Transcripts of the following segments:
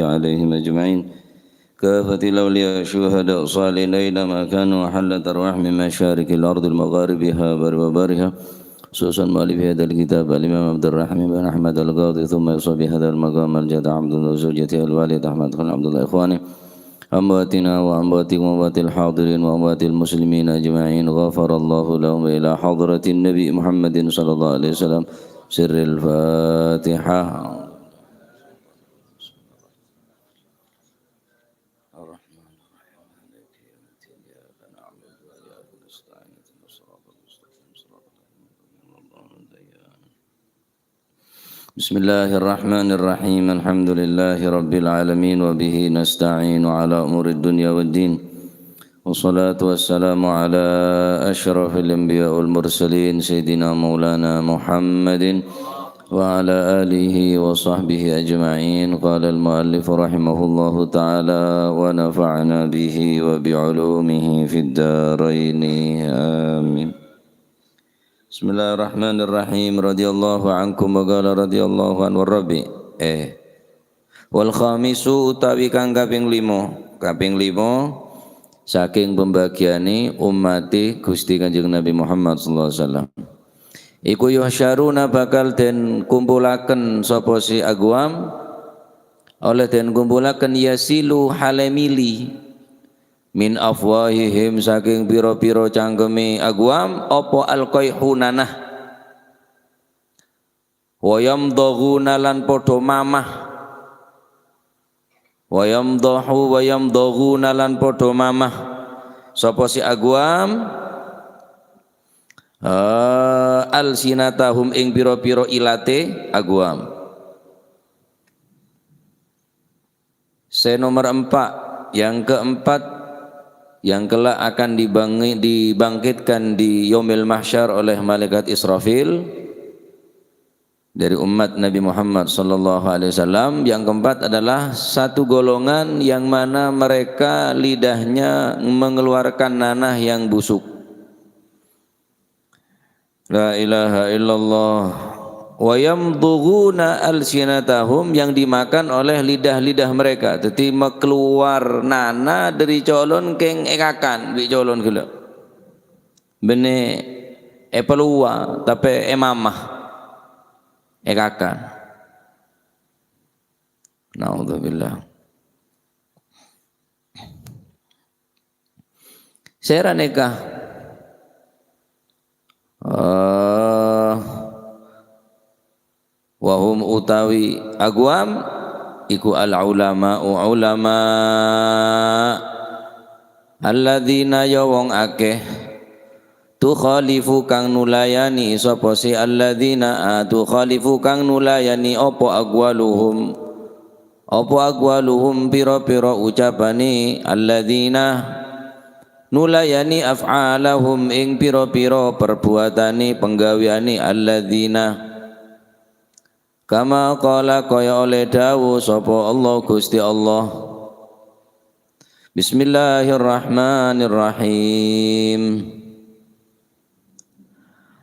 عليهم أجمعين كافة الأولياء الشهداء صالحين ما كانوا حلة الرحم من مشارق الأرض المغاربها وبرها خصوصا مؤلف هذا الكتاب الإمام عبد الرحمن بن أحمد القاضي ثم يصاب بهذا المقام الجد عبد الله وزوجته الوالد أحمد بن عبد الله إخواني أمواتنا وأمواتكم وأموات الحاضرين وأموات المسلمين أجمعين غفر الله لهم إلى حضرة النبي محمد صلى الله عليه وسلم سر الفاتحة. Bismillahirrahmanirrahim. Alhamdulillahi rabbil alamin wa bihi nasta'inu ala umuri dunya waddin. Wassalatu wassalamu ala asyrafil anbiya wal mursalin sayyidina maulana Muhammadin wa ala alihi wa sahbihi ajma'in. Qala al-muallif rahimahullahu ta'ala wa nafa'na bihi wa bi'ulumihi fid dharain. Amin. Bismillahirrahmanirrahim. Radhiyallahu ankum wa qala radhiyallahu anhu rabbi. Wal khamisu utawi kang kaping 5 saking pembagiani ummati Gusti Kanjeng Nabi Muhammad sallallahu alaihi wasallam. Iku yuhsyaruna bakal den kumpulaken sapa si agwam oleh den kumpulaken yasilu halemili min afwahihim saking pira-pira cangkeme agwam apa alqaihunanah wa yamdaghuna lan padha mamah wa yamdaghuna lan padha mamah sapa si agwam alsinatahum ing pira-pira ilate agwam. Nomor 4 yang keempat yang kelak akan dibangkitkan di Yaumil Mahsyar oleh malaikat Israfil dari umat Nabi Muhammad sallallahu alaihi wasallam. Yang keempat adalah satu golongan yang mana mereka lidahnya mengeluarkan nanah yang busuk. La ilaha illallah. Wa yamdughuna alsinatahum, yang dimakan oleh lidah-lidah mereka. Jadi keluar nana dari colon keng ekakan bi colon gula bene epelua tapi emamah ekakan. Naudzubillah. Sera nikah wahum utawi agwam iku al-ulama alladzina ya wong akeh tukhalifu kang nulayani sapa si alladzina tukhalifu kang nulayani apa agwaluhum pira-pira ucapane alladzina nulayani af'alahum ing pira-pira perbuatane penggaweane alladzina kama qala kaya oleh dawu sapa Allah Gusti Allah. Bismillahirrahmanirrahim.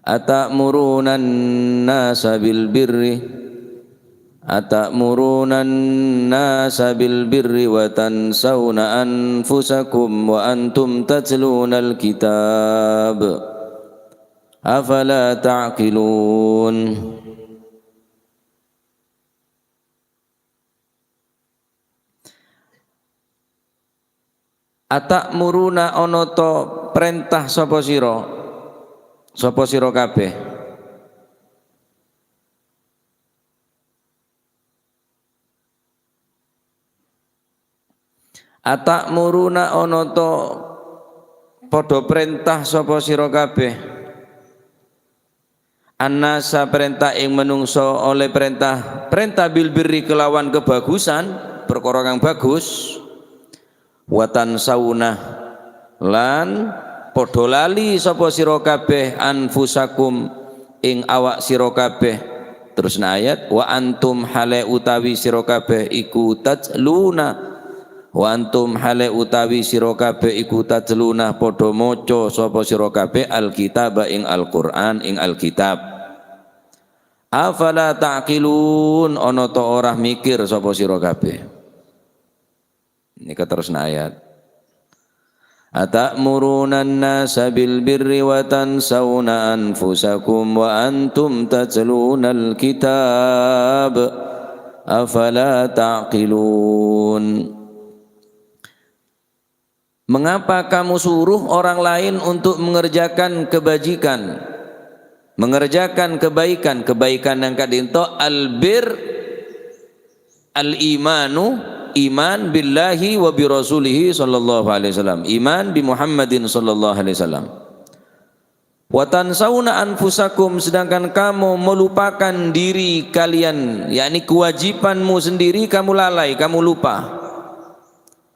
Atamuruna an-nasa bil birri wa tansawna anfusakum wa antum tatluna al-kitab afala ta'qilun. Atakmuruna ana ta perintah sapa sira kabeh atakmuruna ana ta padha perintah sapa sira kabeh annasa perintah ing menungso oleh perintah bil birri kelawan kebagusan perkara kang bagus watan sauna lan padha lali sapa sira kabeh anfusakum ing awak sira kabeh. Terus ayat wa antum hale utawi sira kabeh iku tatluna wa antum hale utawi sira kabeh iku tatluna padha maca sapa sira kabeh alkitab ing Al-Qur'an ing Alkitab. Afala ta'qilun, ana ta ora mikir sapa sira kabeh. Ini keterusna ayat. Atamuruna an-nasa bil birri wa tansawna anfusakum wa antum tatluna al-kitab afala taqilun. Mengapa kamu suruh orang lain untuk mengerjakan kebajikan, mengerjakan kebaikan, kebaikan yang kadinto albir, al-imanu, iman billahi wa bi rasulihi sallallahu alaihi wasallam, iman bi Muhammadin sallallahu alaihi wasallam. Wa tansawna anfusakum, sedangkan kamu melupakan diri kalian, yakni kewajibanmu sendiri kamu lalai, kamu lupa.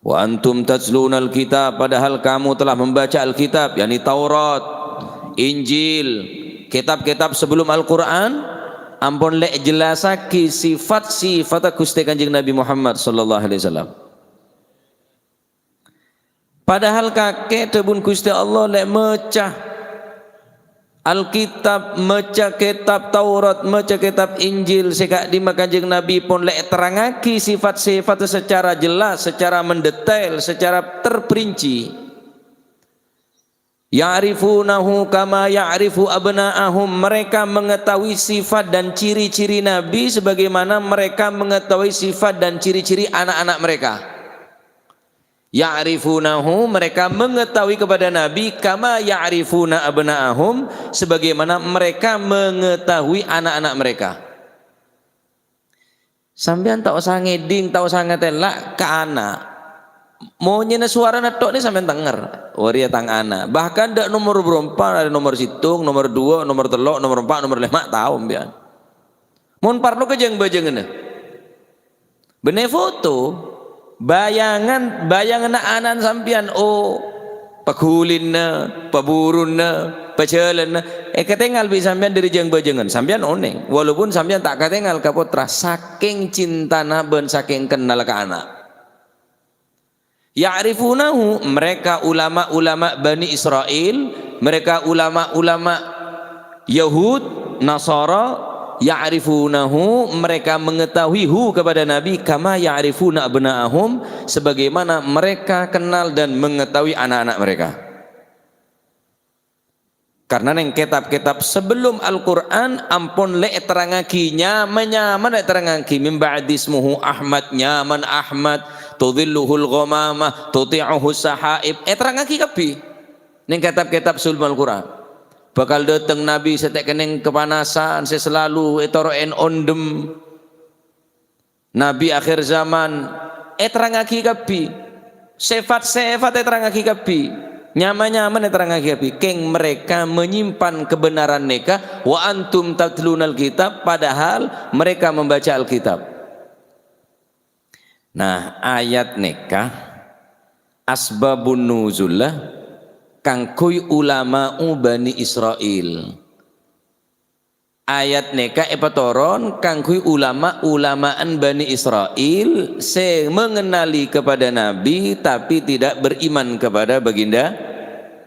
Wa antum tatluna al-kitab, padahal kamu telah membaca Alkitab, yakni Taurat, Injil, kitab-kitab sebelum Al-Quran. Ampun lek jelasaki sifat-sifat Gusti Kanjeng Nabi Muhammad sallallahu alaihi wasallam. Padahal kakek tebun Gusti Allah lek mecah Alkitab, mecah kitab Taurat, mecah kitab Injil, sekak di Kanjeng Nabi pun lek terangaki sifat-sifat secara jelas, secara mendetail, secara terperinci. Ya'rifunahu kama ya'rifu abna'ahum, mereka mengetahui sifat dan ciri-ciri Nabi sebagaimana mereka mengetahui sifat dan ciri-ciri anak-anak mereka. Ya'rifunahu, mereka mengetahui kepada Nabi, kama ya'rifuna abna'ahum, sebagaimana mereka mengetahui anak-anak mereka. Sampean tak usah ngeding, tak usah ngetelak ke anak. Mau nyena suara natok ni sampean denger, waria tang anak. Bahkan dak nomor berempat, ada nomor situng, nomor 2, nomor 3, nomor 4, nomor 5 tahu mbian. Mun parno kejeng bajengna. Bene foto bayangan anak sampean, oh pakulinna, paburunna, pacelenna, ketengal bi sampean dari jeng bajengan sampean oneng, walaupun sampean tak ketengal ka putra, saking cintana ben saking kenal ka anak. Ya'rifunahu, mereka ulama-ulama Bani Israel, mereka ulama-ulama Yahud, Nasara, ya'rifunahu, mereka mengetahui hu kepada Nabi, kama ya'rifuna abna'ahum, sebagaimana mereka kenal dan mengetahui anak-anak mereka. Karena neng kitab-kitab sebelum Al-Quran ampun le terangaki nyaman le terangaki min ba'di ismuhu Ahmad, nyaman Ahmad, tudhilluhul ghamamah, tuti'uhu sahaib, terangaki kapi neng kitab-kitab sebelum Al-Quran. Bakal datang Nabi setek keneng kepanasan, saya selalu etoroen ondem. Nabi akhir zaman terangaki kapi sifat-sifat terangaki kapi, nyaman-nyaman terangaki kapi. Keng mereka menyimpan kebenaran mereka, wa antum tatlunal kitab, padahal mereka membaca Alkitab. Nah, ayat nikah asbabun nuzullah kangkui ulama Bani Israel. Ayat neka epatoron kangkui ulama-ulamaan Bani Israel se mengenali kepada Nabi tapi tidak beriman kepada baginda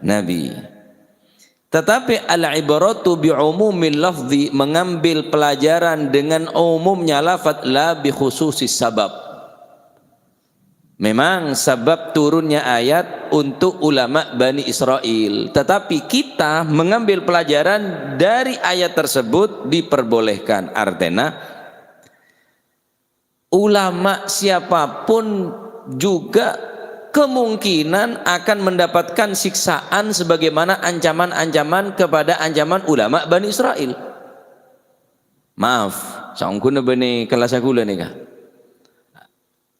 Nabi. Tetapi al-ibaratu bi'umumil lafzi, mengambil pelajaran dengan umumnya lafaz, la bi khususis sabab. Memang sebab turunnya ayat untuk ulama Bani Israel, tetapi kita mengambil pelajaran dari ayat tersebut diperbolehkan. Artinya ulama siapapun juga kemungkinan akan mendapatkan siksaan sebagaimana ancaman-ancaman kepada ancaman ulama Bani Israel. Maaf, saungkuna bani kelas aku nih kah?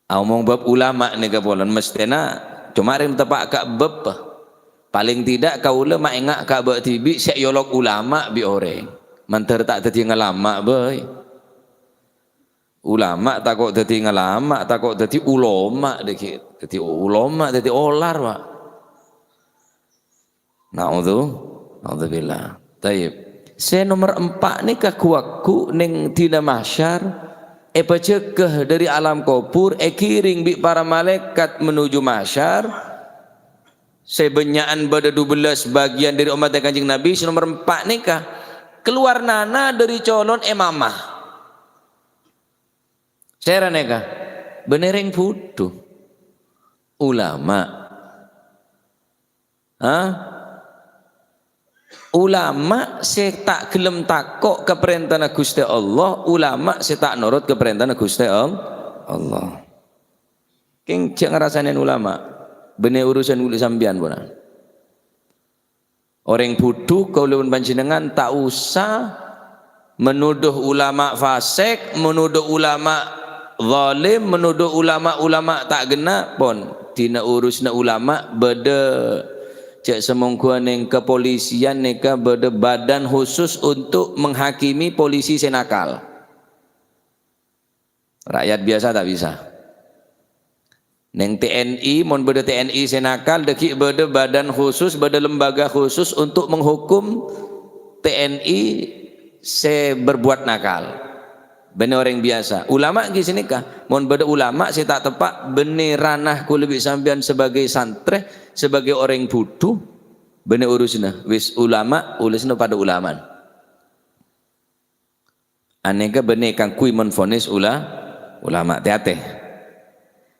Omong bab ulama ni kapolan mestena cumarim tepak kak bab paling tidak kau ulama engak kak bab tibi siak yolok ulama bi orang manter tak teti ngalama boy ulama takut teti ngalama takut teti ulama dikit teti ulama teti olar pak. Naudzubillah. Taib. Saya nomor 4 ni kakuaku neng tina mahsyar pecegah dari alam kubur, kiring bi para malaikat menuju mahsyar. Sebenyaan pada 12 bagian dari umat Kanjeng Nabi. Nomor 4 nikah keluar nana dari colon emamah. Saya nikah benereng fudu ulama. Ulama saya tak gelem takok ke perintah Gusti Allah, ulama saya tak nurut ke perintah Gusti Allah. Keng cek ngerasain ulama, bener urusan uli sambian pun. Orang bodoh kau lewat panjenengan tak usah menuduh ulama fasik, menuduh ulama zalim, menuduh ulama tak gena pun. Tina urusna ulama beda cek semongkuan yang kepolisian neka beda badan khusus untuk menghakimi polisi senakal. Rakyat biasa tak bisa. Neng TNI mon beda TNI senakal deki beda badan khusus, beda lembaga khusus untuk menghukum TNI se berbuat nakal. Bener orang biasa. Ulama di sini kah? Mon beda ulama saya tak tepak bener ranah ku lebih sampean sebagai santri, sebagai orang bodoh. Bener urusna. Wis ulama ulusna pada ulama. Aneka bener kang kui menfonis ulama hati-hati.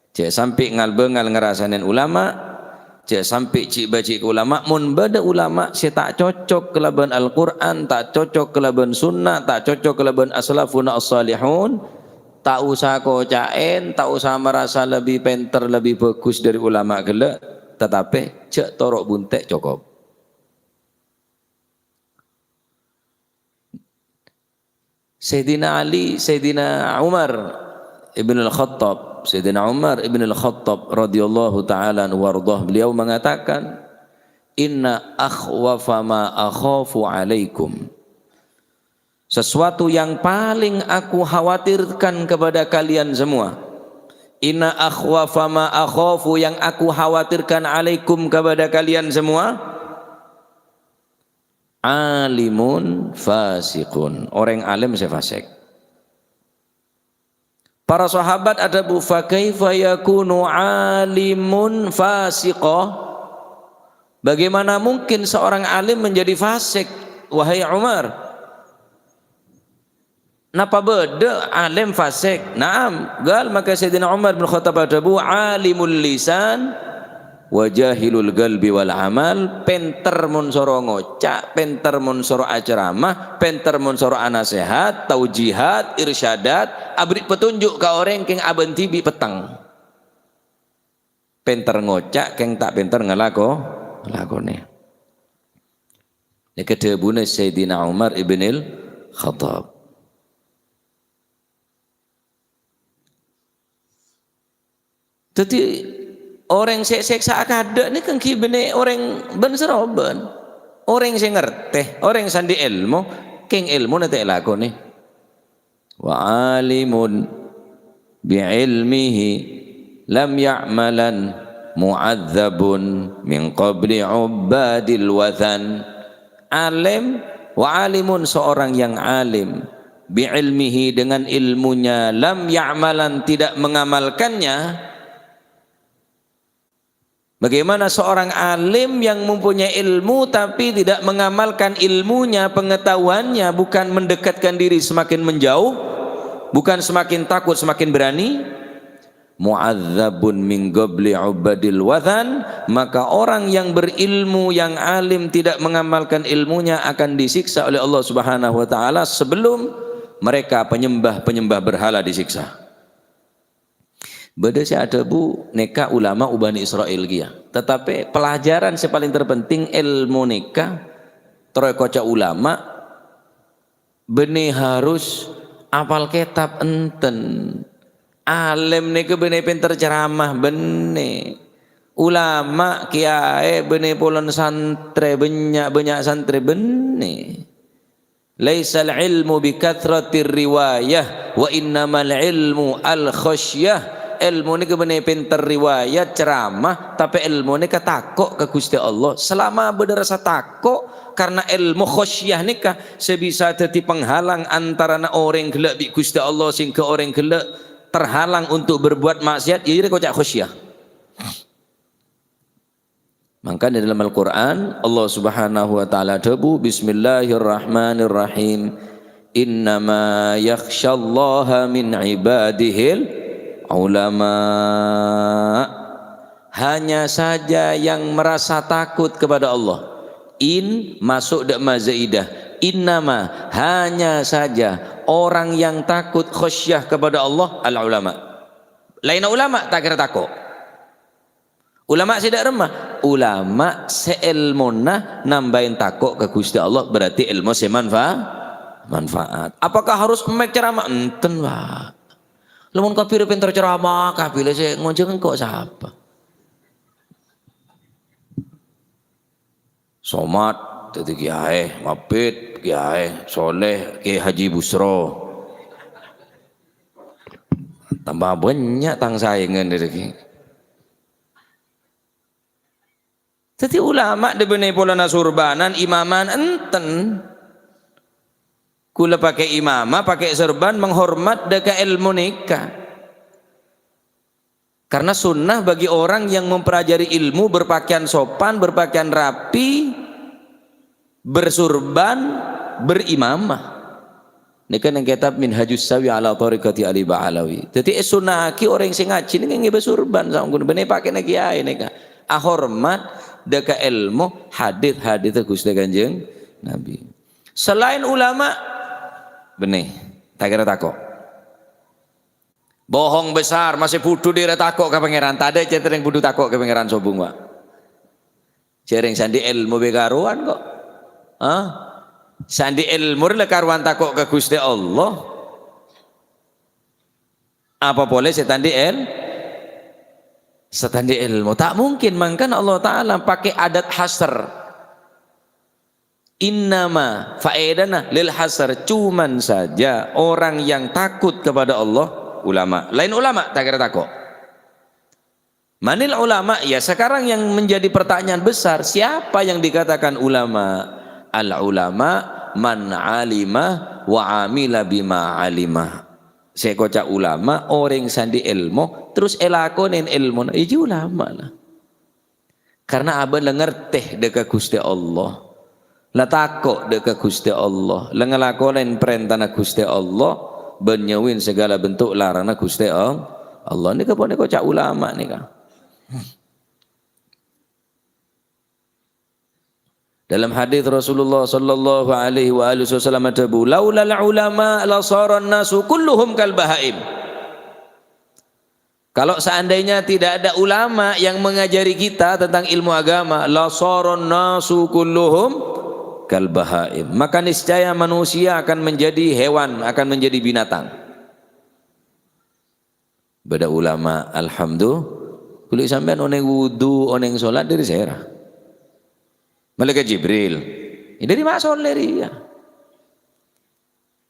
Cek sampai ngal ngerasain ulama, cek sampai cik baci ke ulama, mun beda ulama saya tak cocok kelaban Al-Quran, tak cocok kelaban sunnah, tak cocok kelaban as-salafun as-salihun, tak usah kocain, tak usah merasa lebih pintar, lebih bagus dari ulama gelak, tetapi cek torok buntek cukup. Sayyidina Ali, Sayyidina Umar Ibn al-Khattab, Sayyidina Umar Ibn al-Khattab radhiyallahu ta'ala wardah, beliau mengatakan, inna akhwafa ma akhafu alaikum, sesuatu yang paling aku khawatirkan kepada kalian semua, inna akhwafa ma akhafu, yang aku khawatirkan alaikum kepada kalian semua, alimun fasikun, orang alim saya fasik. Para sahabat ada bu fa kaifa yakunu alimun fasiqah, bagaimana mungkin seorang alim menjadi fasik wahai Umar? Napa beda alim fasik? Naam, gal maka Sayyidina Umar bin Khattab ada bu alimul lisan wa jahilul qalbi wal amal, penter mun soro ngocak, penter mun soro aceramah, penter mun soro anasehat, taujihat, irsyadat, abri petunjuk ke orang keng aben tibi petang. Penter ngocak keng tak penter ngelakone. Ini kedebune Sayyidina Umar ibn al-Khattab. Jadi orang seksa akada ni kan kibene orang ben seroben. Orang sing ngerteh, orang sandi ilmu, keng ilmu nate lakone. Wa alimun bi ilmihi lam ya'malan mu'adzabun min qabli ubadil wathan. Alim wa alimun, seorang yang alim, bi ilmihi, dengan ilmunya, lam ya'malan, tidak mengamalkannya. Bagaimana seorang alim yang mempunyai ilmu tapi tidak mengamalkan ilmunya, pengetahuannya, bukan mendekatkan diri semakin menjauh, bukan semakin takut semakin berani. Mu'adzabun min qabli ubadil wathan, maka orang yang berilmu, yang alim tidak mengamalkan ilmunya akan disiksa oleh Allah Subhanahu wa taala sebelum mereka penyembah berhala disiksa. Beda sih ada bu neka ulama ubani Israel kia. Tetapi pelajaran yang paling terpenting ilmu neka terokoca ulama bene harus apal kitab enten. Alim neka bene pinter ceramah bene. Ulama kiai bene polon santre banyak santre bene. Laisal ilmu bi kathratir riwayah wa innamal ilmu al khasyah. Ilmu ni kebenar pinter riwayat ceramah, tapi ilmu ni ketakok ke Gusti Allah. Selama berasa takok karena ilmu khosyah ni kah sebisa jadi penghalang antara orang gelak bi Gusti Allah sehingga orang gelak terhalang untuk berbuat maksiat, jadi kocak khosyah. Maka di dalam Al-Quran Allah Subhanahu wa taala debu bismillahirrahmanirrahim, innama yakhsyallaha min ibadihil ulama, hanya saja yang merasa takut kepada Allah. In masuk dak mazaidah. Innama hanya saja orang yang takut khasyah kepada Allah al ulama. Lain ulama tak kira takut. Ulama tidak remah. Ulama seilmuna nambahin takut ke Gusti Allah berarti ilmu manfaat. Apakah harus pemek ceramah? Enten Pak. Lamun kafir pinter ceramah, kafir saya ngojeng kok siapa? Somat, jadi kiai, mapit, kiai, soleh, kiai Haji Busro. Tambah banyak tang saingan dari. Jadi ulama dibeni polana surbanan, imaman enten. Kula pakai imamah, pakai serban menghormat deka ilmu nikah. Karena sunnah bagi orang yang mempelajari ilmu berpakaian sopan, berpakaian rapi, bersurban, berimamah. Ini kan yang kitab Minhajus Sawi ala Tariqati Ali Ba'alawi. Jadi sunnah ki orang sing ngaji ini nggak bersurban sama kun bener pakai niki ae nika. Ahormat deka ilmu hadis Gusti Kanjeng Nabi. Selain ulama benih, tak kira takut. Bohong besar, masih budu dia takut ke pangeran. Tadi cerita yang budu takut ke pangeran sobung wa. Cereng sandi ilmu begaruan kok. Sandi ilmu le karuan takut ke Gusti Allah. Apa boleh setandi ilmu? Tak mungkin, mangkan Allah Taala pakai adat hasr. Innama faedana lil hasar, cuman saja orang yang takut kepada Allah ulama. Lain ulama tak kira takut. Manil ulama? Ya sekarang yang menjadi pertanyaan besar, siapa yang dikatakan ulama? Al ulama man alima wa amila bima alima. Saya kocak ulama orang sandi ilmu terus elakonin ilmu itu ulama lah. Karena abang ngerteh dekat Gusti Allah. La takut dekat Gusti Allah, la ngelakonin perintah Gusti Allah, benyawin segala bentuk larangan Gusti Allah. Ini kapone kocak ulama nih kan. Dalam hadis Rasulullah sallallahu alaihi wasallam ada laulal ulama la saran nasu kulluhum kal bahaim. Kalau seandainya tidak ada ulama yang mengajari kita tentang ilmu agama, la saran nasu kulluhum kal bahaim, maka niscaya manusia akan menjadi hewan, akan menjadi binatang. Beda ulama, alhamdulillah, kulit sampean oneng wudu, oneng sholat dari saya. Malaikat Jibril, ini dari Masol dari ya.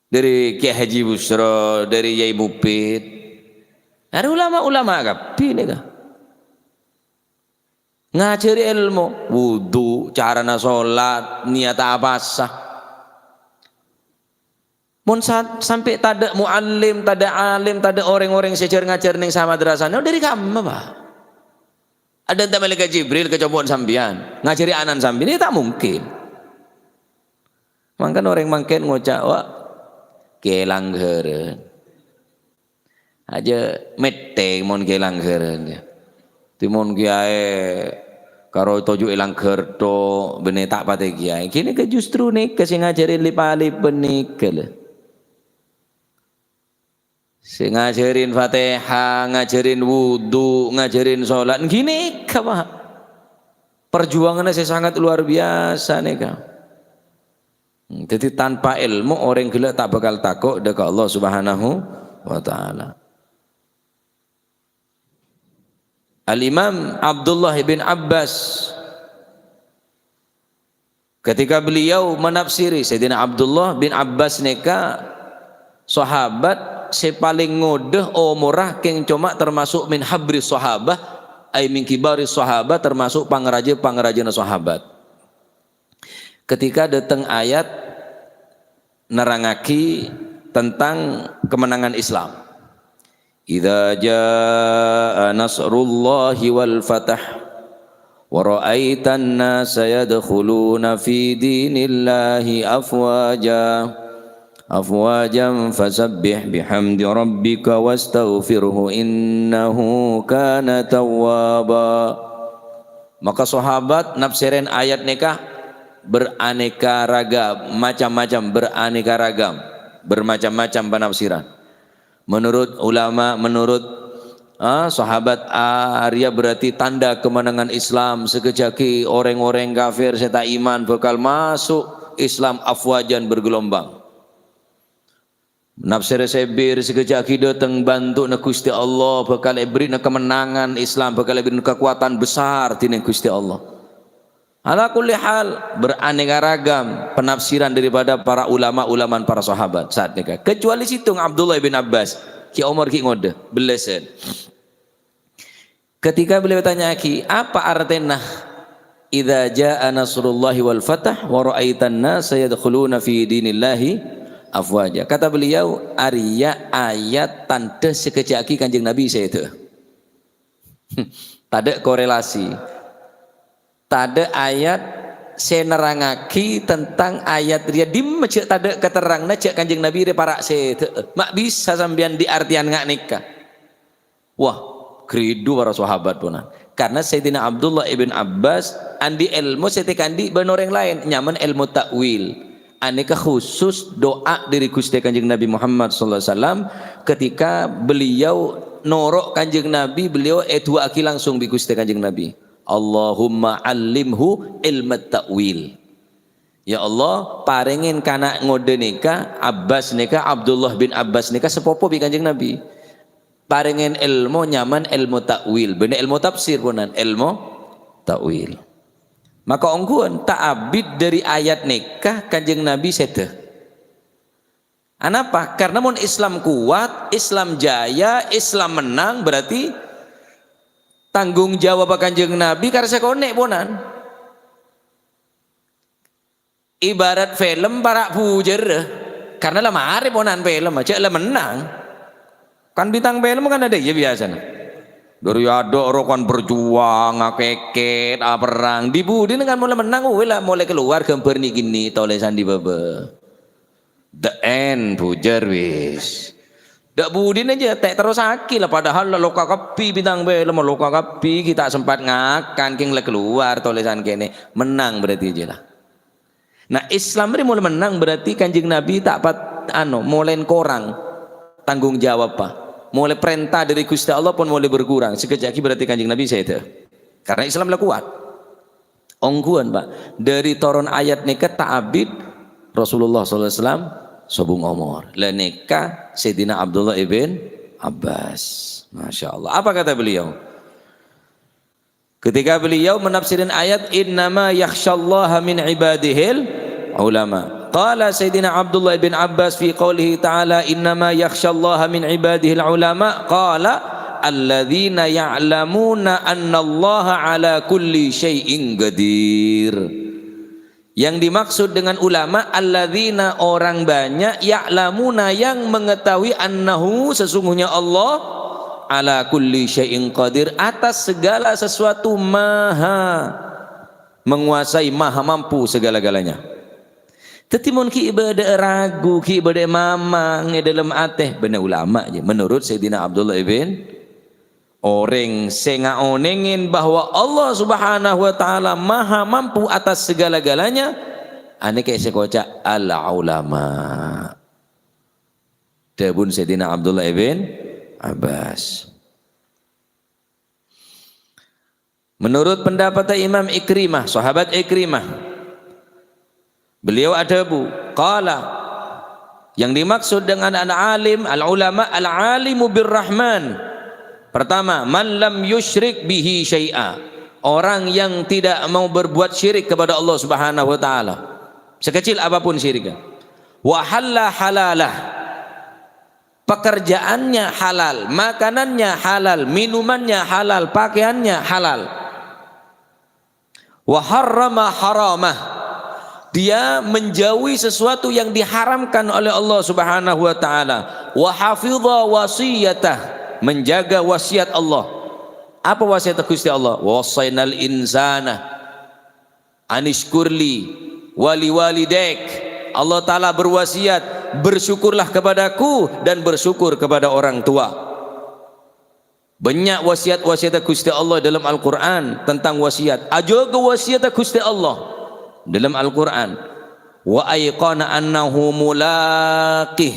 Dari Kiai Haji Busro, dari Yai Mupit. Ada ulama-ulama kapi nih kah? Ngajari ilmu, wudu, cara sholat, niat apa sah. Mun sampai tada muallim, tada alim, tada orang-orang sejar ngajar neng sama madrasahnya dari kamu Pak. Ada entah malaikat Jibril kecobaan sambian, ngajari anan sambian, ini tak mungkin. Mangkan orang mangken ngocak wak kelang heren. Aja meteng mon kelang heren. Timon kiai karo toju ilang kerto bene tak pate kiai kini ke justru nih sing ngajarin lipalip benik sing ngajarin Fatihah, ngajarin wudu, ngajarin sholat gini apa perjuangannya saya sangat luar biasa nih kak. Jadi tanpa ilmu orang gila tak bakal takut dekat Allah Subhanahu wa taala. Al-Imam Abdullah bin Abbas ketika beliau menafsiri Sayyidina Abdullah bin Abbas neka sahabat sepaling ngodeh umurah keng cuma termasuk min habri sahabah ay min kibari sahabat termasuk pangeraja sahabat. Ketika datang ayat nerangaki tentang kemenangan Islam. Idza jaa nasrullahi wal fath wa ra'aitan nasa yadkhuluna fi dinillahi afwaja afwajan fasabbih bihamdi rabbika wastaghfirhu innahu kana tawwaba. Maka sahabat nafsirin ayat nikah beraneka ragam, macam-macam, beraneka ragam, bermacam-macam penafsiran. Menurut ulama, menurut sahabat Arya berarti tanda kemenangan Islam. Sekejaki orang-orang kafir serta iman bakal masuk Islam afwajan bergelombang. Nafsir sebir sekejaki datang bantu na Gusti Allah bakal beri na kemenangan Islam, bakal beri na kekuatan besar tina Gusti Allah. Ala kulli hal beraneka ragam penafsiran daripada para ulama-ulama para sahabat saat nikah. Kecuali situ Abdullah bin Abbas, Ki Umar ki ngode belesan. Ketika beliau tanya ki, apa artinya idza jaa nasrullahi wal fath wa ra'aitan nasa yadkhuluna fi dinillahi afwaja. Kata beliau, Arya ayat tanda sekejaki Kanjeng Nabi saya itu. Tada korelasi. Tada ayat saya nerangaki tentang ayat dia dimecek tada keterangna cek Kanjeng Nabi dia para saya itu. Mak bisa sambian di artian ngak nikah. Wah, kridu para sahabat punan. Karena Sayyidina Abdullah ibn Abbas andi ilmu setikandi benoreng lain nyaman ilmu takwil. Aneka khusus doa dari Gusti Kanjeng Nabi Muhammad sallallahu alaihi wasallam ketika beliau norok Kanjeng Nabi, beliau edwaki langsung di Gusti Kanjeng Nabi. Allahumma allimhu ilmat ta'wil. Ya Allah, paringin kana ngode nikah Abbas nikah Abdullah bin Abbas nikah sepopo bi Kanjeng Nabi. Paringin ilmu nyaman ilmu ta'wil, bener ilmu tafsir punan, ilmu ta'wil. Maka ongguan ta'abid dari ayat nikah Kanjeng Nabi sete. Anapa? Karena mun Islam kuat, Islam jaya, Islam menang, berarti tanggung jawab Kanjeng Nabi karena sekonek bonan. Ibarat film para pujer, karena lah mari bonan film aja lah menang. Kan bintang film kan ada ya biasa. Dari ada orang berjuang, ngakeket, perang, di Budin kan mulai menang, mulai keluar gambar ni gini, tulisan di baba. The end, pujar wis. Dak Budin aja, tak terus aki lah. Padahal loka kapi bintang film, loka kapi kita sempat ngakan, king lah keluar tulisan kene, menang berarti aja lah. Nah Islam ini mulai menang berarti Kanjeng Nabi tak pat, mulai korang tanggung jawab pak. Mulai perintah dari Gusti Allah pun mulai berkurang. Sekejaki berarti Kanjeng Nabi saya itu. Karena Islam lah kuat. Ongguan pak. Dari turun ayat nikah ta'abid Rasulullah SAW sobung umur. La nikah Sayyidina Abdullah ibn Abbas. Masya Allah. Apa kata beliau? Ketika beliau menafsirin ayat innama yakhshallaha min ibadihil ulama. Qala Sayyidina Abdullah bin Abbas fi qawlihi ta'ala innama yakhshallaha min ibadihil ulama qala alladzina ya'lamuna annallaha ala kulli syai'in qadir. Yang dimaksud dengan ulama alladzina orang banyak ya'lamuna yang mengetahui annahu sesungguhnya Allah ala kulli syai'in qadir atas segala sesuatu maha menguasai, maha mampu segala-galanya. Tetimun ki ibadah ragu, ki ibadah mamang dalam ateh benar ulama aja. Menurut Sayyidina Abdullah ibn orang senga onengin bahwa Allah Subhanahu wa taala maha mampu atas segala-galanya. Ane kayak sekocak ala ulama. Debun Sayyidina Abdullah ibn Abbas. Menurut pendapat Imam Ikrimah, sahabat Ikrimah, beliau ada bu, qala yang dimaksud dengan al-alim, al-ulama, al-alimu birrahman. Pertama, man lam yusyrik bihi syai'a. Orang yang tidak mau berbuat syirik kepada Allah Subhanahu wa taala. Sekecil apapun syiriknya. Wa halla halalah. Pekerjaannya halal, makanannya halal, minumannya halal, pakaiannya halal. Wa harrama haramah. Dia menjauhi sesuatu yang diharamkan oleh Allah Subhanahu wa taala. Wa hafidha wasiyatah, menjaga wasiat Allah. Apa wasiat Gusti Allah? Wasainal insana anishkurli wali walidaik. Allah taala berwasiat bersyukurlah kepadaku dan bersyukur kepada orang tua. Banyak wasiat-wasiat Gusti Allah dalam Al-Quran tentang wasiat. Ajaga wasiat Gusti Allah dalam Al-Quran. Wa ayqana annahu mulaqih.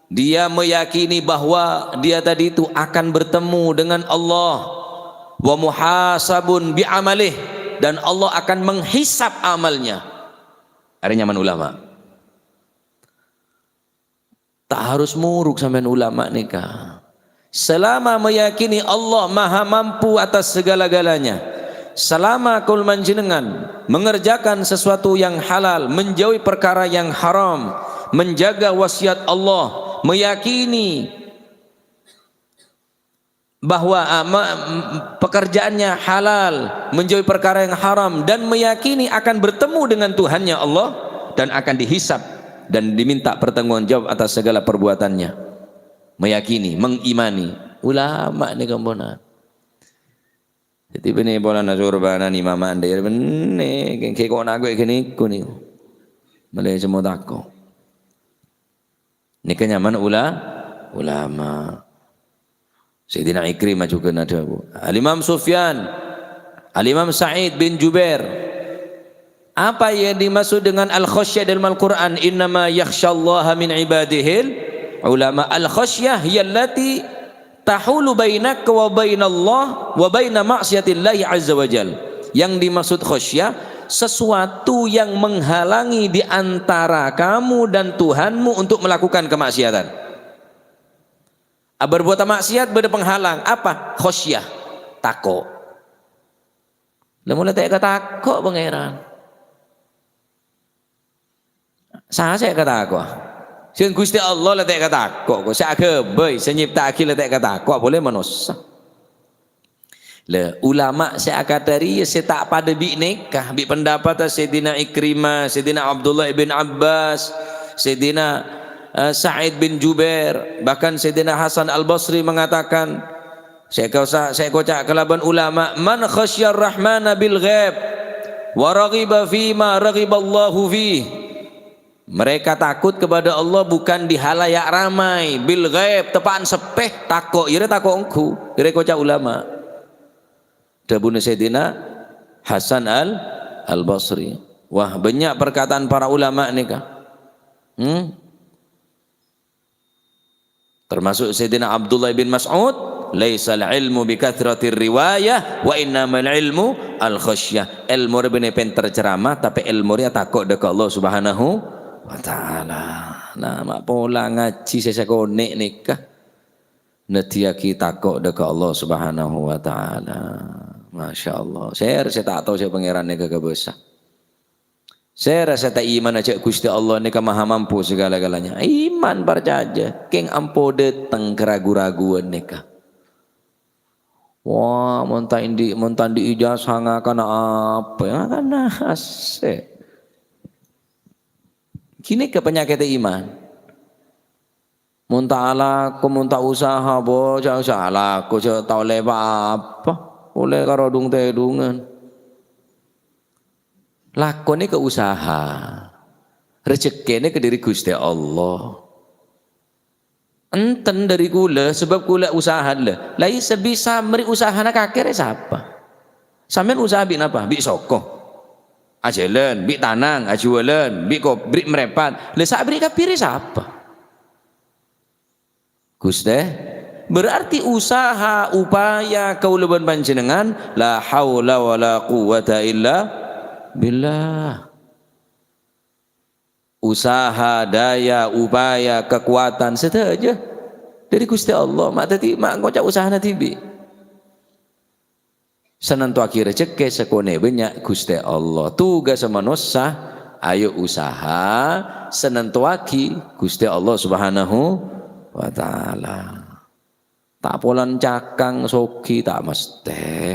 Dia meyakini bahwa dia tadi itu akan bertemu dengan Allah. Wa muhasabun bi amalih, dan Allah akan menghisap amalnya. Ada nyaman ulama. Tak harus muruk sampai ulama nikah. Selama meyakini Allah maha mampu atas segala-galanya, selama kul manjenengan mengerjakan sesuatu yang halal, menjauhi perkara yang haram, menjaga wasiat Allah, meyakini bahwa pekerjaannya halal, menjauhi perkara yang haram, dan meyakini akan bertemu dengan Tuhannya Allah dan akan dihisap dan diminta pertanggungjawab atas segala perbuatannya. Meyakini, mengimani. Ulama ni kampuna. Jadi bini bola nazurbana ni mama ande bini keko nago ikini kuni. Malay semua tako. Ni kenyaman ulama. Sayyidina Ikrimah juga ada. Al-Imam Sufyan, Al-Imam Sa'id bin Jubair. Apa yang dimaksud dengan al-khasyah dalam Al-Quran? Innama yakhshallaha min ibadihil ulama. Al-khasyah hiyallati tahulu bainaka wa bainallah wa baina ma'siyatillahi azza wa jal. Yang dimaksud khasyah, sesuatu yang menghalangi di antara kamu dan Tuhanmu untuk melakukan kemaksiatan. Berbuat maksiat beda penghalang. Apa? Khosyah, takut. Lamun tak kata takut pangeran. Saya kata takut. Sing Gusti Allah lah tak kata takut. Saya kebay, senyipta akhir lah tak kata takut. Boleh manusia. Le ulama saya akadari saya tak pada bi nikah, bi pendapat Sayyidina Ikrimah, Sayyidina Abdullah ibn Abbas, Sayyidina Sa'id bin Jubair, bahkan Sayyidina Hasan Al-Basri mengatakan, saya kocak kelaban ulama, man khasyar rahmana bil ghaib wa raghiba fima raghiballahu fih. Mereka takut kepada Allah bukan di halayak ramai, bil ghaib, tepaan sepeh takut, ira takut engku, ira kocak ulama. Dabun Sayyidina Hasan Al-Basri. Wah, banyak perkataan para ulama ni kah? Termasuk Sayyidina Abdullah bin Mas'ud, laisal ilmu bi kathratir riwayah wa innamal ilmu al khasyah. Ilmu benar pintar ceramah tapi ilmu dia takut dekat Allah Subhanahu wa taala. Nah, mak pola ngaji saya konek nikah. Netiaki takut dekat Allah Subhanahu wa taala. Masya-Allah. Saya tak tahu saya pangeran ni kagak besar. Saya rasa tak iman aja Gusti Allah ni maha mampu segala-galanya. Iman percaya. Keng ampo datang keragu-raguan nikah. Wah, montan di ijazah ngakan apa? Ngakan asik. Kini ke penyakit iman. Muntah ala, ku muntah usaha bo, jangan salah, ku tahu leba apa? Boleh karodung tedungan. Lakone ke usaha, rezekine ke diri Gusti Allah. Enten dari kula sebab kula usaha lah. Lai sebisa meri usahana kakek siapa? Sampean usaha bi napa? Bi soko. Ajelen, bi tanang, ajualen, bi kobrik merepat. Lah sak beri kapire siapa? Gusti, berarti usaha upaya kaulaban panjenengan la haula wala quwata illa billah. Usaha, daya, upaya, kekuatan saja dari Gusti Allah. Mak tadi mak ngocak usaha nanti bi. Senantu akhir rezeki sekone banyak Gusti Allah. Tugas manusia ayo usaha senantu aki Gusti Allah Subhanahu wa taala. Tak polan cakang soki tak mesti.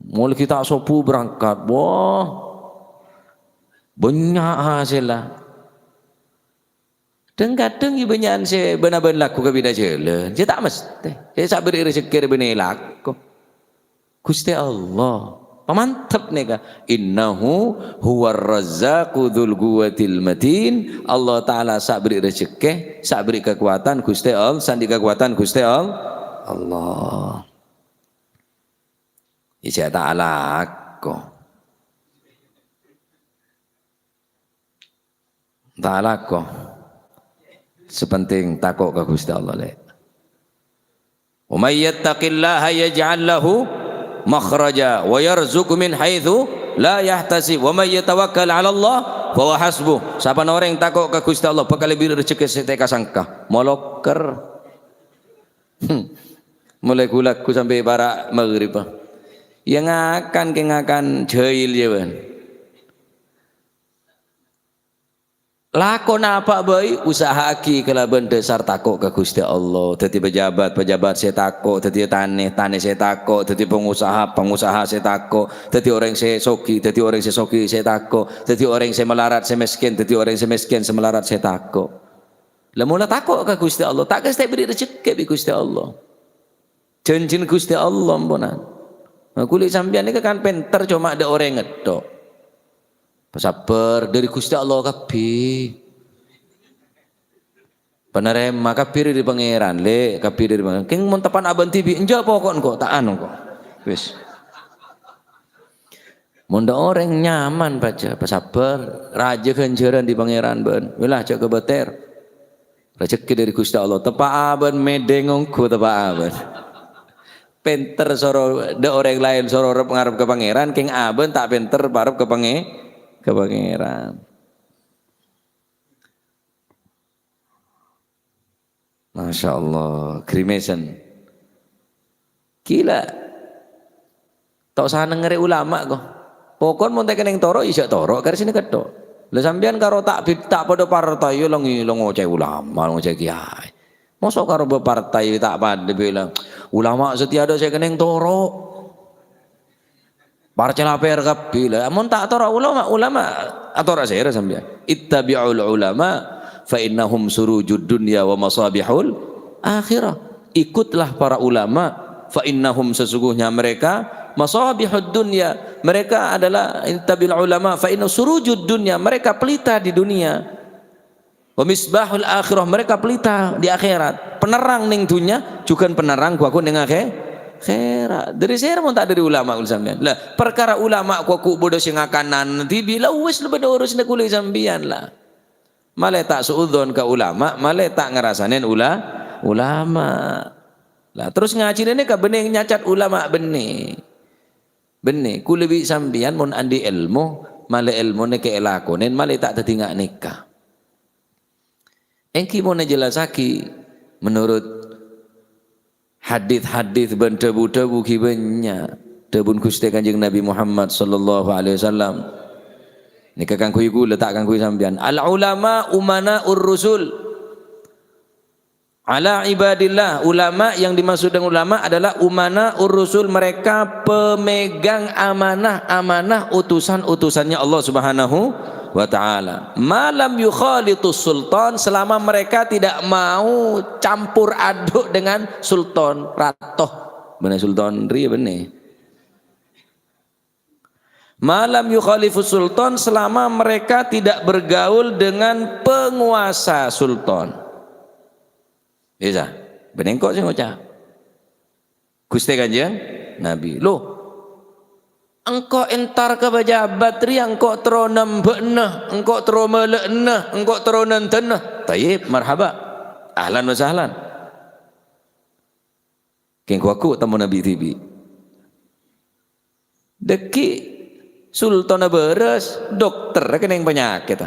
Mulai kita sopu berangkat, wah banyak hasil lah. Dan kadang banyak saya benar-benar laku ke bida jalan. Saya tak mesti. Saya tak beri rezeki benar laku. Gusti Allah Pemantep nih kah? Innahu huwar razzaqu dzul quwwatil matin. Allah taala sak beri rezeki, sak beri kekuatan Gusti Allah, sandi kekuatan Gusti Allah. Isa taala ko. Taala ko. Sepenting takut ke Gusti Allah le. Wa may yattaqillaha yaj'al lahu makhraja wa yarzuqhu min haitsu la yahtasib wa may yatawakkal 'ala Allah fa huwa hasbuh. Siapa orang yang takut ke Gusti Allah bakal lebih rezeki seteka sangka. Moloker. Mulai kulaku sampai barak maghrib. Yang akan jahil ya ban. Lakon apa baik usaha aki kelaban dasar takut ke Gusti Allah. Dadi pejabat saya takut, dadi tani saya takut, dadi pengusaha saya takut, dadi orang saya soki saya takut, dadi orang saya melarat saya miskin, dadi orang saya miskin saya melarat saya takut. Lah mula takut ke Gusti Allah, tak kesti beri rezeki bi Gusti Allah. Janjin Gusti Allah mbonan. Kulit sampean iki kan pinter cuma ada orang ngedok. Sabar dari Gusti Allah kabeh. Penerima kabeh dari pangeran le, kabeh dari pangeran. King mun tepan aban tibi enja pokok kok tak anu kok. Wis. Mun orang nyaman baca, sabar raja ganjaran di pangeran ben. Wilah cak kebeter. Rezeki dari Gusti Allah. Tepak aban medengongku tepak aban. Pinter soro de orang lain soro rep ngarep ke pangeran, king aben tak pinter parep ke pangeran. Masya Allah, Grimason. Gila. Tak usah ngeri ulama kok. Pokon mun tekan yang toro isya toro karo sini ketok. Lah sampean karo tak pada partai yo long ngoceh ulama, ngoceh kiai. Mosok karo bepartai tak pada bilang ulama setiada saya kena yang toro. Para celaper kabeh lah. Mun tak toro ulama atora saya sampean. Ittabi'ul ulama fa innahum surujud dunya wa masabihul akhirah. Ikutlah para ulama fa innahum sesungguhnya mereka masabihud dunya. Mereka adalah ittabi'ul ulama fa inna surujud dunya. Mereka pelita di dunia. Wa misbahul akhirah. Mereka pelita di akhirat. Penerang ning dunya juga penerang ku ning akhirat. Dari saya mau tak dari ulama sampean. Lah perkara ulama ku bodoh sing akanan nanti bila wis lebih urus nek kulit sampean lah. Malah tak suudzon ke ulama, malah tak ngerasanin ulama. Lah terus ngajine ka bening nyacat ulama bening. Bening ku lebih sampean mun andi ilmu, malah ilmu nek elakonen malah tak dadi ngak nikah. Engki mau jelasaki menurut hadis-hadis ben debu-debu kibenya debun Gusti Kanjeng Nabi Muhammad sallallahu alaihi wasallam. Nika kang kuy letak kang kuy sampean. Al ulama umana rusul ala ibadillah. Ulama yang dimaksud dengan ulama adalah umana rusul, mereka pemegang amanah utusan-utusannya Allah Subhanahu wa ta'ala. Malam yukhalitus sultan, selama mereka tidak mau campur aduk dengan sultan ratoh bener sultan ri bener. Malam yukhalifus sultan, selama mereka tidak bergaul dengan penguasa sultan. Bisa bener kok sing ngucap Gusti Kanjeng Nabi. Loh, engkau entar ke pejabat ri engkau teronem benah, engkau teromeleknah, engkau teronan tanah. Tayyib, marhaba. Ahlan wa sahlan. Keng aku temu Nabi TV. Deki sultan beres, dokter kena yang penyakit.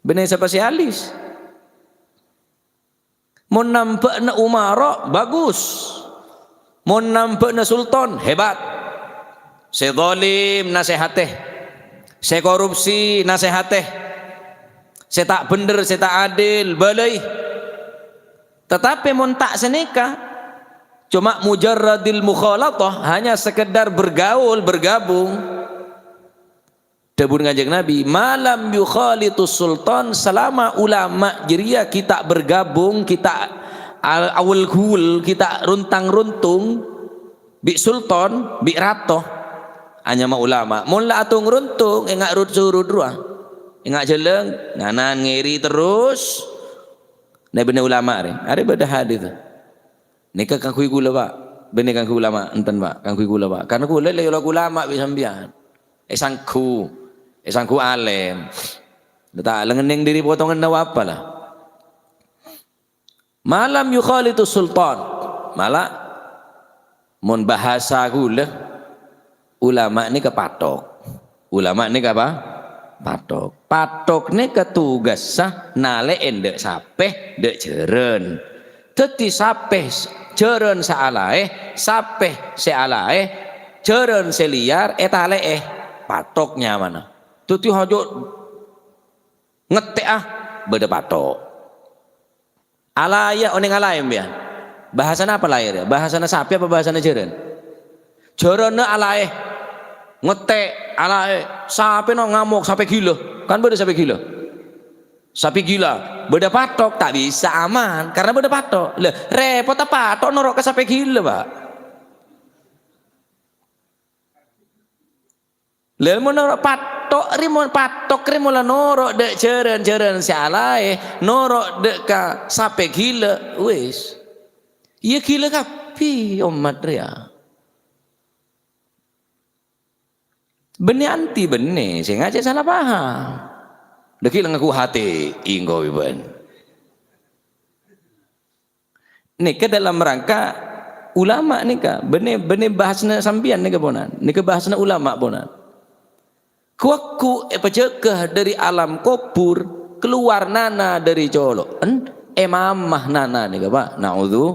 Bener spesialis. Mau nampak na umara bagus. Mau nampak na sultan hebat. Saya zalim nasihateh, saya korupsi nasihateh, saya tak bener, saya tak adil balai. Tetapi mun tak senikah, cuma mujarradil mukhalatah, hanya sekedar bergabung. Debun Kanjeng Nabi, malam yukhalitus sultan, selama ulama jiria kita bergabung, kita awal gul, kita runtang-runtung bi sultan, bi ratoh. hanya ma ulama mula atung runtung engak rut surut ruah engak jeleng nganan ngiri terus ne bener ulama are beda hadis nika kang kui gula pak bener kang ulama enten pak kang kui gula pak karena gula le ulama bisa sampean sangku alem tak lengeneng diri potongan dawa apalah malam yukhalitu sultan malah mun bahasa gula ulama ni kepatok ulama ni apa patok ni ketugas sah nale endek sapeh dek jeren teti sapeh jeren saalae sapeh sealae jeren seliar etale patoknya mana tuti hojo ngetek beda patok alaya oneng alayem ya bahasana apa lahir ya bahasana sapi apa bahasana jeren jerene alae ngetek alae sapi no ngamuk sampai gila kan beda sampai gila sapi gila beda patok tak bisa aman karena beda patok lah repot apa patok norok ke sampai gila pak lah norok patok rimon norok dek jeren si alae norok dek ka sampai gila wis iya gila kapi umat ya benih anti benih saya ngajak salah paham deki ngaku hati inggo iban nika dalam rangka ulama nika benih bahasna sambian nika bonan nika bahasna ulama bonan kuaku pecekah dari alam kubur keluar nana dari colok emamah nana nika pak naudzu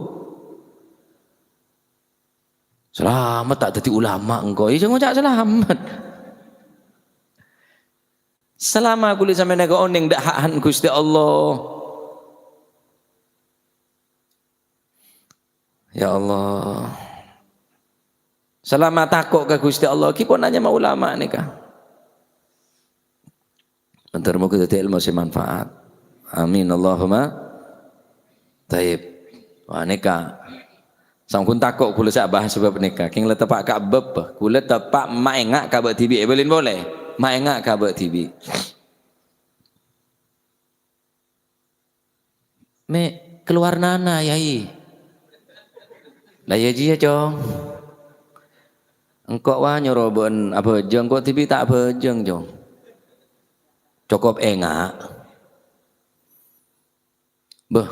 selamat tak jadi ulama engkau iya ngocak selamat selama kulit sampai naga oneng dak hakan Gusti Allah ya Allah selama takut ke Gusti Allah kipun nanya mau ulama nikah bentar mau kita ilmu manfaat amin Allahumma taib wah nikah sangkun takut kula sak bahas sebab nikah king le tepak kak beb kula tepak maengak ka bek tibi belin boleh maengak ka bek tibi me keluar nana yai lah ya ji ya jong engkau wah nyoroben apa jeng kok tibi tak bejeng jong cukup engak beh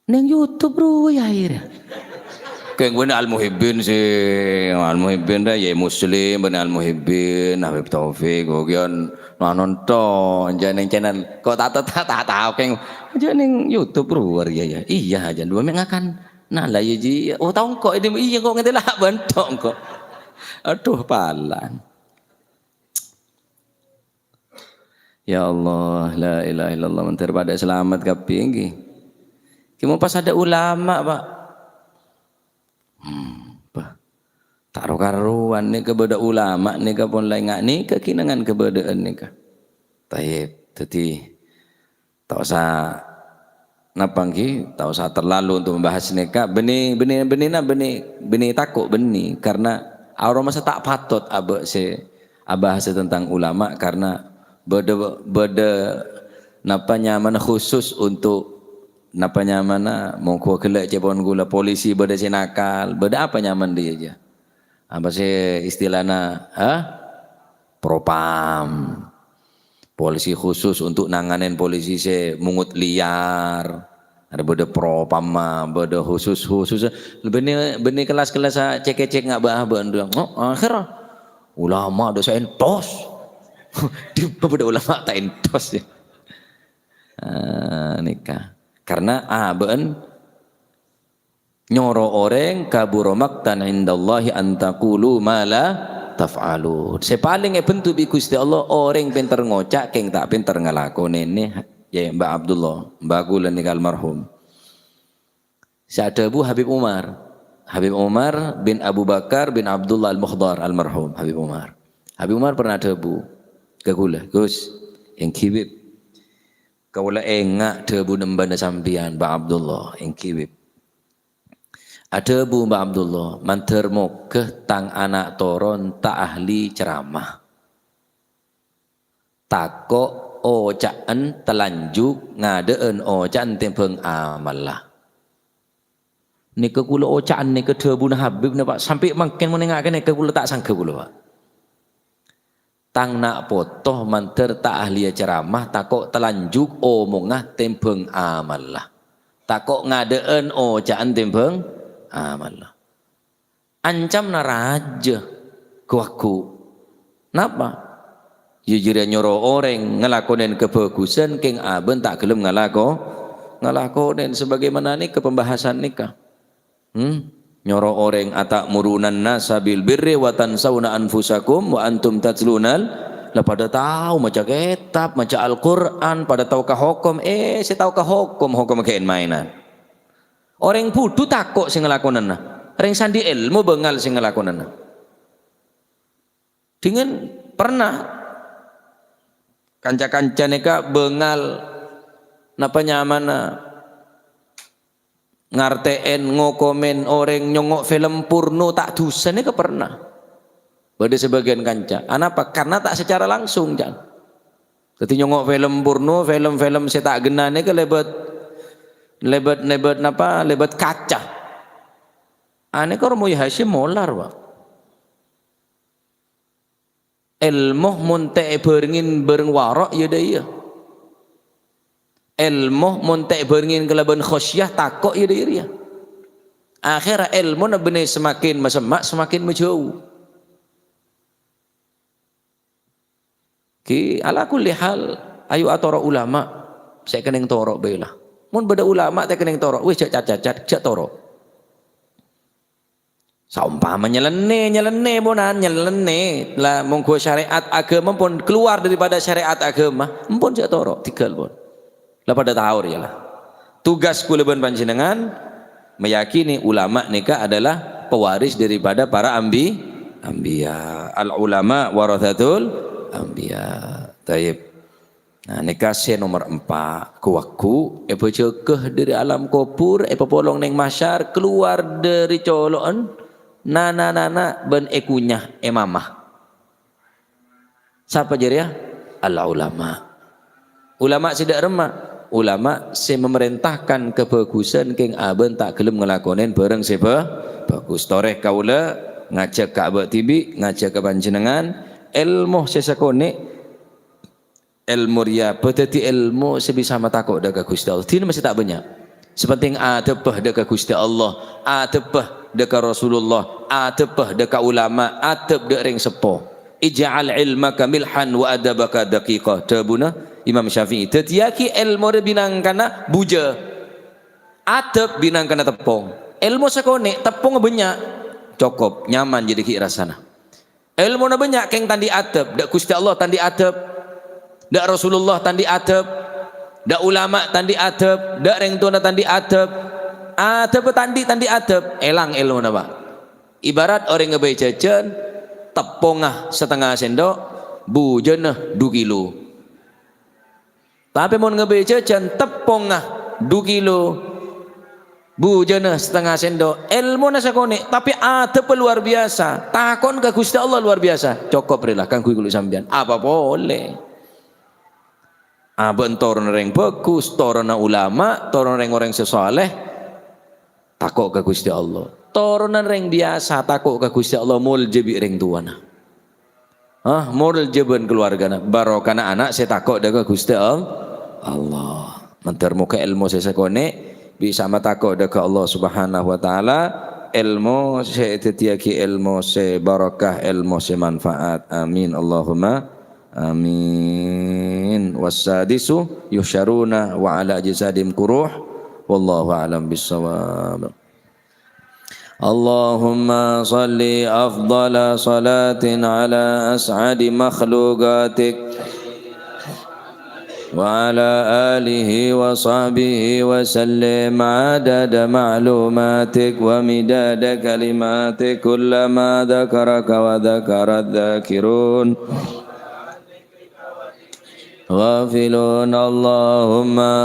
neng YouTube bro ya akhirnya kayak gue al-muhibbin sih al-muhibbin dah ya muslim benar al-muhibbin Habib Taufik gue nonton jangan channel kok tak tahu kayak jangan YouTube bro ya iya aja dua mengakan nah lah ya ji oh tahu kok ini iya kok ngerti lah bentok kok aduh palan ya Allah la ilaha illallah mentir pada selamat kaping Cuma pas ada ulama pak, taruh karuan nih kepada ulama nih kapon lain ngak nih kekinangan kebedaan nih kah. Taib, jadi tak usah napangki, tak usah terlalu untuk membahas nikah. Benih takut benih karena orang masa tak patut abah tentang ulama karena beda napanya mana khusus untuk napa nyamana mau ku kelak cepon gula polisi beda nakal beda apa nyaman dia aja apa sih istilahnya propam polisi khusus untuk nanganin polisi mungut liar ada beda propam mah beda khusus benih kelas-kelas cek nggak bah bandung akhir ulama dosa entos di beda ulama tak entos ya nikah karena aben nyoro orang kaburo maktan indallahi antaqulu mala taf'alun. Sepaling bentuk bi Gusti Allah orang pinter ngocak keng tak pinter ngelakoni ini ya Mbak Abdullah, Mbak Gulan nih almarhum. Sa'adabu Habib Umar bin Abu Bakar bin Abdullah al-Mukhdar almarhum Habib Umar. Habib Umar pernah debu ke gula, Gus yang kibib kaula engak debu nembana sampian Mbak Abdullah yang kibib. Ada Bu Mbak Abdullah, manter mokeh tang anak toron tak ahli ceramah. Takok ocaan telanjuk ngadeen ocaan tempeng amalah. Nika kula ocaan nika debu na Habib na Pak sampai makin menengahkan nika kula tak sangka kula Pak. Tang nak potoh manter tak ahli ceramah takok telanjuk omongah tempeng amalah. Takok ngadeen ocaan tempeng amalah. Ancam na raja kuaku. Napa? Jujur nyoro orang ngelakonin kebagusan keng aben tak gelem ngelakonin sebagaimana nikah pembahasan nikah. Nyoro orang atak murunan nasa bil birri wa tansawna anfusakum wa antum tatlunal lah pada tahu maca kitab maca Al-Qur'an pada tahu ka hukum saya tahu ka hukum kain mainan. Orang pudu takok sing ngelakonan orang sandi ilmu bengal sing ngelakonan. Dengan pernah kanca-kanca neka bengal napa nyamana ngarteen ngokomen orang nyongok film porno tak dosa neka pernah pada sebagian kanca anapa karena tak secara langsung jan jadi nyongok film porno film-film saya tak gena neka lebat napa lebat kaca ane kau mau Hashim molar Pak ilmu munte beringin bereng warok ya daya ilmu munte beringin kelaban khosyah takok ya daya akhirnya ilmu na benih semakin masemak semakin menjauh ki ala kulli hal ayu atoro ulama saya keneng torok bela mun beda ulama tak keneng torok wis cak torok saumpama nyelene bonan nyelene lah monggo syariat agama pun keluar daripada syariat agama pun jak toro tinggal pun lah pada tahu ya lah tugas kuleban panjenengan meyakini ulama nikah adalah pewaris daripada para anbiya al ulama warathatul anbiya taib. Nah nikah nomor 4 kuwaku epo cekeh dari alam kubur epo polong neng masyar keluar dari colokan nana ben ekunyah emamah siapa jadi ya al ulama tidak remah ulama se memerintahkan kebagusan keng aben tak gelem ngelakonin bareng seba bagus toreh kaula ngajak ka abad tibi ngajak ke panjenengan ilmu sesakone ilmu ria peteti ilmu sebisa mata kok daga Gusti Allah tin masih tak banyak sepenting adepah daga Gusti Allah adepah deka Rasulullah atepah deka ulama atep dek ring sepo ij'al ilmaka milhan wa adabaka daqiqah tabuna Imam Syafi'i tetiaki ilmu binangkana buja atep binangkana tepung ilmu sakone tepung banyak cukup nyaman jadi ki rasana ilmu na banyak keng tandi atep dak Gusti Allah tandi atep dak Rasulullah tandi atep dak ulama tandi atep dak ring tuna tandi atep atep tandi atep elang ilmu na Pak ibarat orang ngebai jajan tepungah setengah sendok bujenah 2 kilo tapi mau ngebai jajan tepungah 2 kilo bujenah setengah sendok ilmu na sakone tapi atep luar biasa takon ke Gusti Allah luar biasa cukup berilah kan kuwi sampean apa boleh bentoran reng bagus torona ulama torona reng orang sesoleh takok ke Gusti Allah toronan reng biasa takok ke Gusti Allah mul jebi reng tuana mul jeben keluargana barokana anak saya takok ke Gusti Allah menter muka ilmu saya sekone bisa matakok ke Allah subhanahu wa ta'ala ilmu saya tetiaki ilmu saya barakah ilmu saya manfaat amin Allahumma amin wassadisu yusyaruna wa ala jisadim kuruh wallahu a'lam bissawab. Allahumma salli afdala salatin ala as'adi makhluqatik wa ala alihi wa sahbihi wa sallim adada ma'lumatik wa midada kalimatik kullama dhakaraka wa dhakara dhakirun ghafilun Allahumma